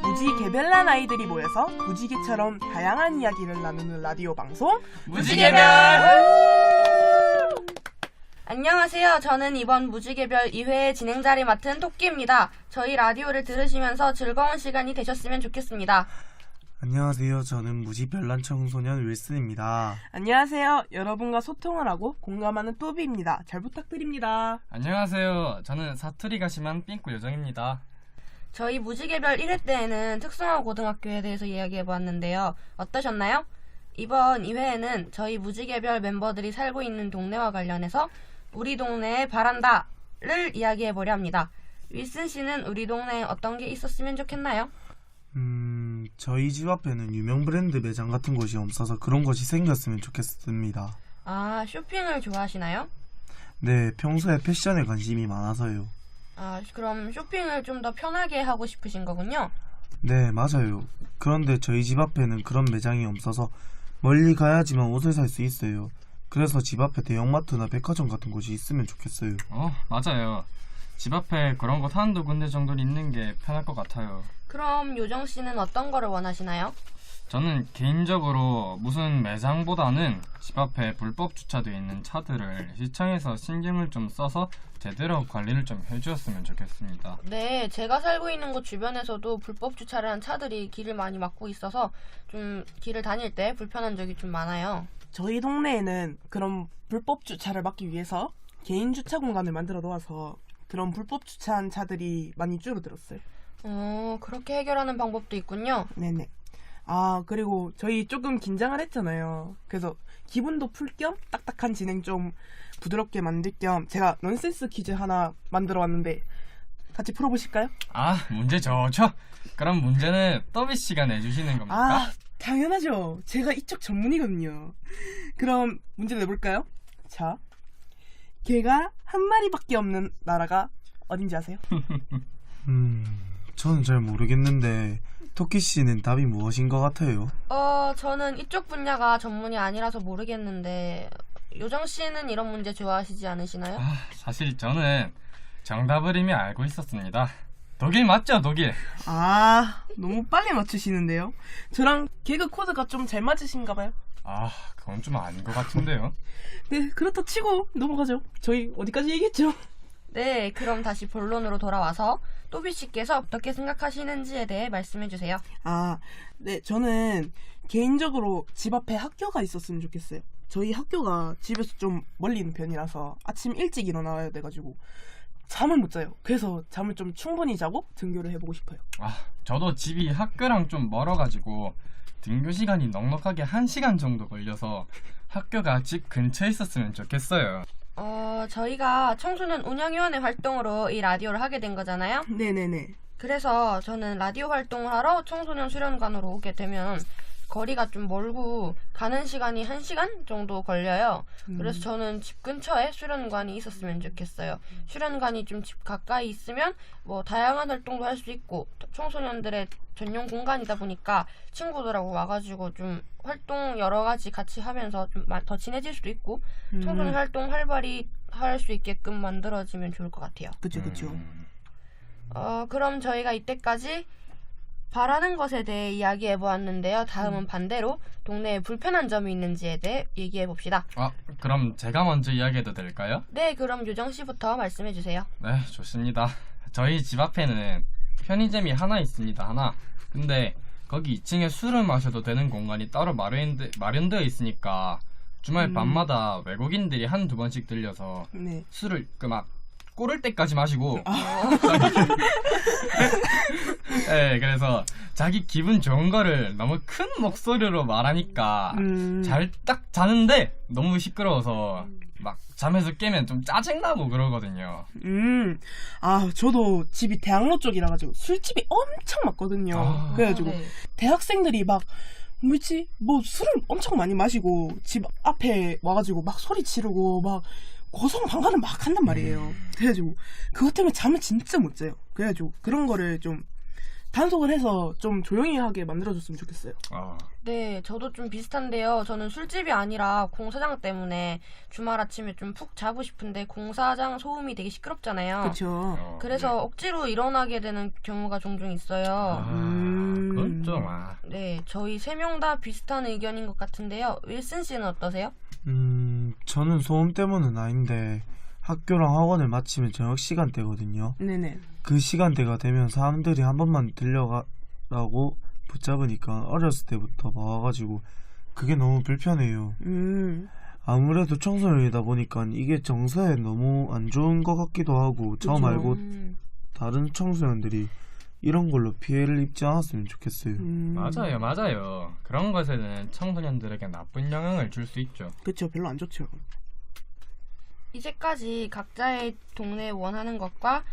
무지개별난 아이들이 모여서 무지개처럼 다양한 이야기를 나누는 라디오 방송 무지개별! 안녕하세요. 저는 이번 무지개별 2회 진행자를 맡은 토끼입니다. 저희 라디오를 들으시면서 즐거운 시간이 되셨으면 좋겠습니다. 안녕하세요. 저는 무지별난 청소년 윌슨입니다. 안녕하세요. 여러분과 소통을 하고 공감하는 또비입니다. 잘 부탁드립니다. 안녕하세요. 저는 사투리가 심한 삥꾸 요정입니다. 저희 무지개별 1회 때에는 특성화 고등학교에 대해서 이야기해보았는데요. 어떠셨나요? 이번 2회에는 저희 무지개별 멤버들이 살고 있는 동네와 관련해서 우리 동네에 바란다를 이야기해보려 합니다. 윌슨 씨는 우리 동네에 어떤 게 있었으면 좋겠나요? 저희 집 앞에는 유명 브랜드 매장 같은 곳이 없어서 그런 곳이 생겼으면 좋겠습니다. 아, 쇼핑을 좋아하시나요? 네, 평소에 패션에 관심이 많아서요. 아, 그럼 쇼핑을 좀 더 편하게 하고 싶으신 거군요. 네, 맞아요. 그런데 저희 집 앞에는 그런 매장이 없어서 멀리 가야지만 옷을 살 수 있어요. 그래서 집 앞에 대형마트나 백화점 같은 곳이 있으면 좋겠어요. 맞아요. 집 앞에 그런 곳 한두 군데 정도는 있는 게 편할 것 같아요. 그럼 요정 씨는 어떤 거를 원하시나요? 저는 개인적으로 무슨 매장보다는 집 앞에 불법 주차되어 있는 차들을 시청에서 신경을 좀 써서 제대로 관리를 좀 해주었으면 좋겠습니다. 네, 제가 살고 있는 곳 주변에서도 불법 주차를 한 차들이 길을 많이 막고 있어서 좀 길을 다닐 때 불편한 적이 좀 많아요. 저희 동네에는 그런 불법 주차를 막기 위해서 개인 주차 공간을 만들어 놓아서 그런 불법 주차한 차들이 많이 줄어들었어요. 그렇게 해결하는 방법도 있군요. 네네. 아, 그리고 저희 조금 긴장을 했잖아요. 그래서 기분도 풀 겸 딱딱한 진행 좀 부드럽게 만들 겸 제가 넌센스 퀴즈 하나 만들어 왔는데 같이 풀어보실까요? 문제 좋죠? 그럼 문제는 또비 씨가 내주시는 겁니까? 아, 당연하죠. 제가 이쪽 전문이거든요. 그럼 문제 내볼까요? 자, 개가 한 마리밖에 없는 나라가 어딘지 아세요? 저는 잘 모르겠는데 토끼 씨는 답이 무엇인 것 같아요? 저는 이쪽 분야가 전문이 아니라서 모르겠는데 요정 씨는 이런 문제 좋아하시지 않으시나요? 사실 저는 정답을 이미 알고 있었습니다. 독일 맞죠, 독일? 아, 너무 빨리 맞추시는데요. 저랑 개그 코드가 좀 잘 맞으신가 봐요. 그건 좀 아닌 것 같은데요. 네, 그렇다 치고 넘어가죠. 저희 어디까지 얘기했죠? 네, 그럼 다시 본론으로 돌아와서 또비 씨께서 어떻게 생각하시는지에 대해 말씀해 주세요. 네, 저는 개인적으로 집 앞에 학교가 있었으면 좋겠어요. 저희 학교가 집에서 좀 멀리 있는 편이라서 아침 일찍 일어나야 돼가지고 잠을 못 자요. 그래서 잠을 좀 충분히 자고 등교를 해보고 싶어요. 저도 집이 학교랑 좀 멀어가지고 등교 시간이 넉넉하게 1시간 정도 걸려서 학교가 집 근처에 있었으면 좋겠어요. 저희가 청소년 운영위원회 활동으로 이 라디오를 하게 된 거잖아요. 네네네. 그래서 저는 라디오 활동을 하러 청소년 수련관으로 오게 되면 거리가 좀 멀고 가는 시간이 1시간 정도 걸려요. 그래서 저는 집 근처에 수련관이 있었으면 좋겠어요. 수련관이 좀 집 가까이 있으면 뭐 다양한 활동도 할 수 있고 청소년들의 전용 공간이다 보니까 친구들하고 와가지고 좀 활동 여러 가지 같이 하면서 좀 더 친해질 수도 있고 청소년 활동 활발히 할 수 있게끔 만들어지면 좋을 것 같아요. 그쵸. 그럼 저희가 이때까지 바라는 것에 대해 이야기해보았는데요. 다음은 반대로 동네에 불편한 점이 있는지에 대해 얘기해봅시다. 그럼 제가 먼저 이야기해도 될까요? 네, 그럼 요정씨부터 말씀해주세요. 네, 좋습니다. 저희 집 앞에는 편의점이 하나 있습니다. 하나. 근데 거기 2층에 술을 마셔도 되는 공간이 따로 마련되어 있으니까 주말 밤마다 외국인들이 한두 번씩 들려서 네. 술을 막 꼬를 때까지 마시고 네, 그래서 자기 기분 좋은 거를 너무 큰 목소리로 말하니까 잘 딱 자는데 너무 시끄러워서 막 잠에서 깨면 좀 짜증나고 그러거든요. 저도 집이 대학로 쪽이라 가지고 술집이 엄청 많거든요. 그래가지고 네. 대학생들이 막 뭐 술을 엄청 많이 마시고 집 앞에 와가지고 막 소리 지르고 막 고성방가를 막 한단 말이에요. 그래가지고 그것 때문에 잠을 진짜 못 자요. 그래가지고 그런 거를 좀 단속을 해서 좀 조용히 하게 만들어줬으면 좋겠어요. 네, 저도 좀 비슷한데요. 저는 술집이 아니라 공사장 때문에 주말 아침에 좀 푹 자고 싶은데 공사장 소음이 되게 시끄럽잖아요. 그렇죠. 그래서 억지로 일어나게 되는 경우가 종종 있어요. 그건 좀 네, 저희 3명 다 비슷한 의견인 것 같은데요. 윌슨 씨는 어떠세요? 저는 소음 때문은 아닌데 학교랑 학원을 마치면 저녁 시간대거든요. 네네. 그 시간대가 되면 사람들이 한 번만 들려가라고 붙잡으니까 어렸을 때부터 봐가지고 그게 너무 불편해요. 아무래도 청소년이다 보니까 이게 정서에 너무 안 좋은 것 같기도 하고 저 그쵸. 말고 다른 청소년들이 이런 걸로 피해를 입지 않았으면 좋겠어요. 맞아요. 그런 것에는 청소년들에게 나쁜 영향을 줄 수 있죠. 그쵸, 별로 안 좋죠. 이제까지 각자의 동네에 원하는 것과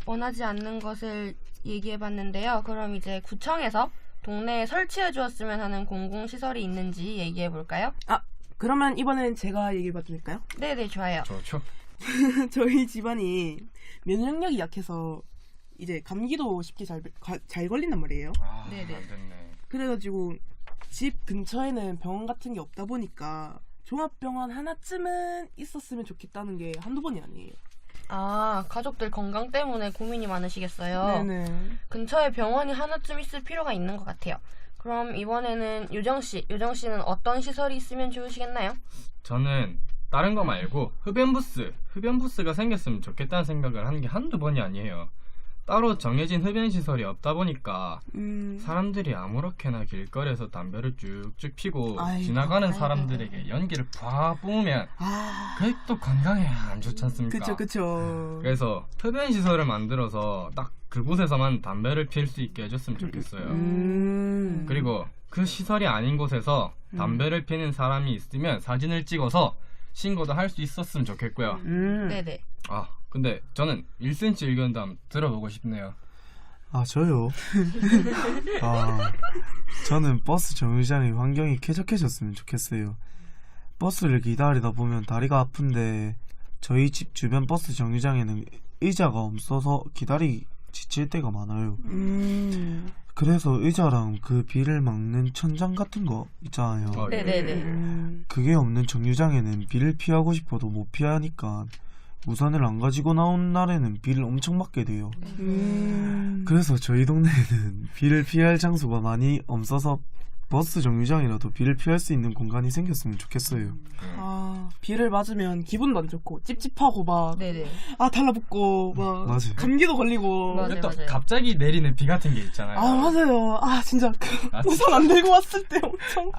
원하지 않는 것을 얘기해봤는데요. 그럼 이제 구청에서 동네에 설치해 주었으면 하는 공공시설이 있는지 얘기해볼까요? 그러면 이번엔 제가 얘기해봐도 될까요? 네네, 좋아요. 좋죠. 저희 집안이 면역력이 약해서 이제 감기도 쉽게 잘 걸린단 말이에요. 네네. 안 됐네. 그래가지고 집 근처에는 병원 같은 게 없다 보니까 종합병원 하나쯤은 있었으면 좋겠다는 게 한두 번이 아니에요. 가족들 건강 때문에 고민이 많으시겠어요. 네네. 근처에 병원이 하나쯤 있을 필요가 있는 것 같아요. 그럼 이번에는 유정씨는 어떤 시설이 있으면 좋으시겠나요? 저는 다른 거 말고 흡연부스가 생겼으면 좋겠다는 생각을 한 게 한두 번이 아니에요. 따로 정해진 흡연시설이 없다 보니까 사람들이 아무렇게나 길거리에서 담배를 쭉쭉 피고 아이고, 지나가는 아이고. 사람들에게 연기를 팍 뿜으면 그게 또 건강에 안 좋지 않습니까? 그쵸. 그래서 흡연시설을 만들어서 딱 그곳에서만 담배를 필 수 있게 해줬으면 좋겠어요. 그리고 그 시설이 아닌 곳에서 담배를 피는 사람이 있으면 사진을 찍어서 신고도 할 수 있었으면 좋겠고요. 네네. 근데 저는 1cm 의견도 한번 들어보고 싶네요. 저요? 저는 버스 정류장의 환경이 쾌적해졌으면 좋겠어요. 버스를 기다리다 보면 다리가 아픈데 저희 집 주변 버스 정류장에는 의자가 없어서 기다리기 지칠 때가 많아요. 그래서 의자랑 그 비를 막는 천장 같은 거 있잖아요. 네네네. 그게 없는 정류장에는 비를 피하고 싶어도 못 피하니까 우산을 안 가지고 나온 날에는 비를 엄청 맞게 돼요. 그래서 저희 동네에는 비를 피할 장소가 많이 없어서 버스 정류장이라도 비를 피할 수 있는 공간이 생겼으면 좋겠어요. 비를 맞으면 기분도 안 좋고 찝찝하고 막 네네. 달라붙고 막 맞아요. 감기도 걸리고. 맞아요. 또 갑자기 내리는 비 같은 게 있잖아요. 맞아요. 진짜 아, 우산 안 들고 왔을 때 엄청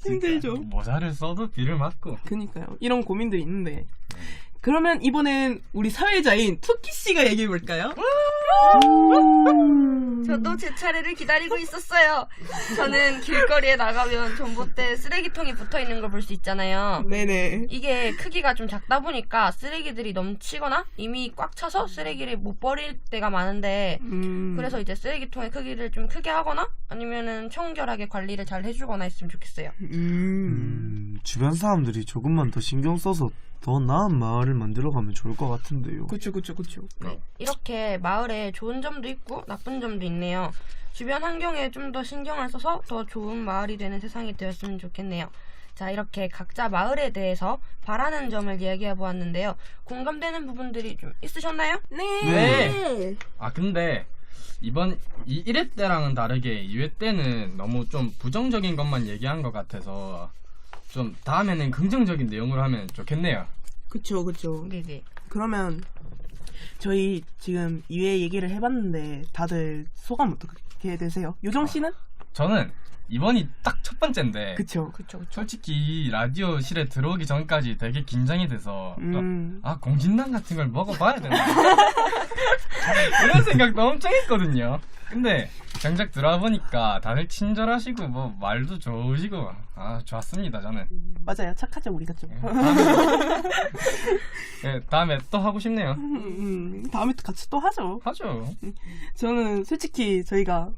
힘들죠. 모자를 써도 비를 맞고. 그니까요. 이런 고민들이 있는데. 그러면 이번엔 우리 사회자인 투키 씨가 얘기해 볼까요? 저도 제 차례를 기다리고 있었어요. 저는 길거리에 나가면 전봇대 쓰레기통이 붙어있는 걸 볼 수 있잖아요. 네네. 이게 크기가 좀 작다 보니까 쓰레기들이 넘치거나 이미 꽉 차서 쓰레기를 못 버릴 때가 많은데 그래서 이제 쓰레기통의 크기를 좀 크게 하거나 아니면은 청결하게 관리를 잘 해주거나 했으면 좋겠어요. 주변 사람들이 조금만 더 신경 써서 더 나은 마을을 만들어가면 좋을 것 같은데요. 그쵸. 네. 이렇게 마을에 좋은 점도 있고 나쁜 점도 있네요. 주변 환경에 좀 더 신경을 써서 더 좋은 마을이 되는 세상이 되었으면 좋겠네요. 자, 이렇게 각자 마을에 대해서 바라는 점을 이야기해 보았는데요. 공감되는 부분들이 좀 있으셨나요? 네. 근데 이번 1회 때랑은 다르게 2회 때는 너무 좀 부정적인 것만 얘기한 것 같아서 좀 다음에는 긍정적인 내용으로 하면 좋겠네요. 그쵸. 네네. 그러면 저희 지금 2회 얘기를 해봤는데 다들 소감 어떻게 되세요? 요정 씨는? 저는 이번이 딱 첫 번째인데 그쵸. 솔직히 라디오실에 들어오기 전까지 되게 긴장이 돼서 공진단 같은 걸 먹어봐야 되나 이런 생각도 엄청 했거든요. 근데 정작 들어와 보니까 다들 친절하시고 뭐 말도 좋으시고 좋았습니다. 저는 맞아요. 착하죠 우리가 좀. 다음에 또 하고 싶네요. 다음에 또 같이 또 하죠. 저는 솔직히 저희가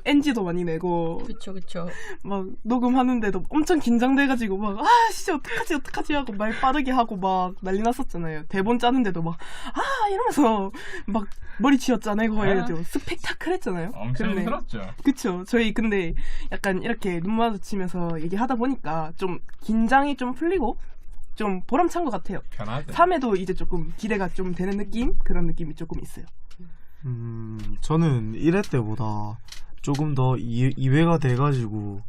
NG도 많이 내고 그쵸. 막 녹음하는데도 엄청 긴장돼가지고 막 진짜 어떡하지 하고 말 빠르게 하고 막 난리 났었잖아요. 대본 짜는데도 막 이러면서 막 머리 쥐었잖아요. 해가지고 스펙타클했잖아요. 엄청 힘들었죠. 그쵸. 저희 근데 약간 이렇게 눈 마주치면서 얘기하다 보니까 좀 긴장이 좀 풀리고 좀 보람찬 것 같아요. 편하죠. 3회도 이제 조금 기대가 좀 되는 느낌? 그런 느낌이 조금 있어요. 저는 1회 때보다 조금 더 2회가 돼가지고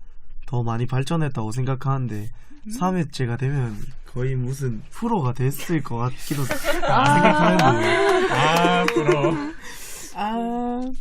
더 많이 발전했다고 생각하는데 3회째가 되면 거의 무슨 프로가 됐을 것 같기도 생각하는데 프로.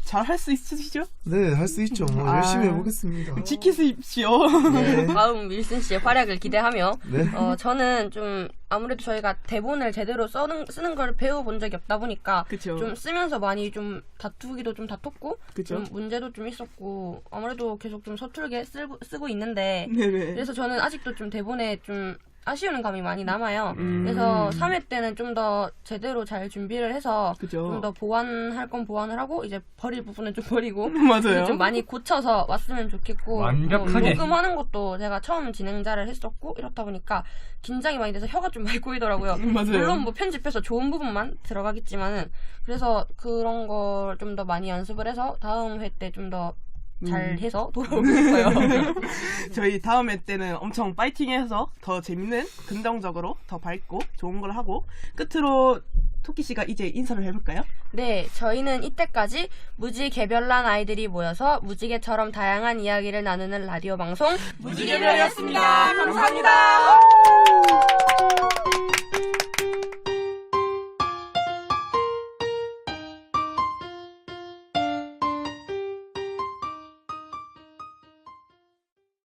잘 할 수 있으시죠? 네, 할 수 있죠. 뭐 열심히 해보겠습니다. 지키십시오. 네. 다음 윌슨 씨의 활약을 기대하며 네. 저는 좀 아무래도 저희가 대본을 제대로 쓰는 걸 배워본 적이 없다 보니까 그쵸. 좀 쓰면서 많이 좀 다투기도 좀 다퉜고 그쵸. 좀 문제도 좀 있었고 아무래도 계속 좀 서툴게 쓰고 있는데 네네. 그래서 저는 아직도 좀 대본에 좀 아쉬운 감이 많이 남아요. 음. 그래서 3회 때는 좀 더 제대로 잘 준비를 해서 그죠. 좀 더 보완할 건 보완을 하고 이제 버릴 부분은 좀 버리고 맞아요. 좀 많이 고쳐서 왔으면 좋겠고 완벽하게. 녹음하는 것도 제가 처음 진행자를 했었고 이렇다 보니까 긴장이 많이 돼서 혀가 좀 많이 꼬이더라고요. 맞아요. 물론 뭐 편집해서 좋은 부분만 들어가겠지만은 그래서 그런 걸 좀 더 많이 연습을 해서 다음 회 때 좀 더 잘해서 돌아오고 싶어요. 저희 다음 회 때는 엄청 파이팅해서 더 재밌는, 긍정적으로 더 밝고 좋은 걸 하고 끝으로 토끼 씨가 이제 인사를 해볼까요? 네, 저희는 이때까지 무지 개별난 아이들이 모여서 무지개처럼 다양한 이야기를 나누는 라디오 방송 무지개별이었습니다. 감사합니다.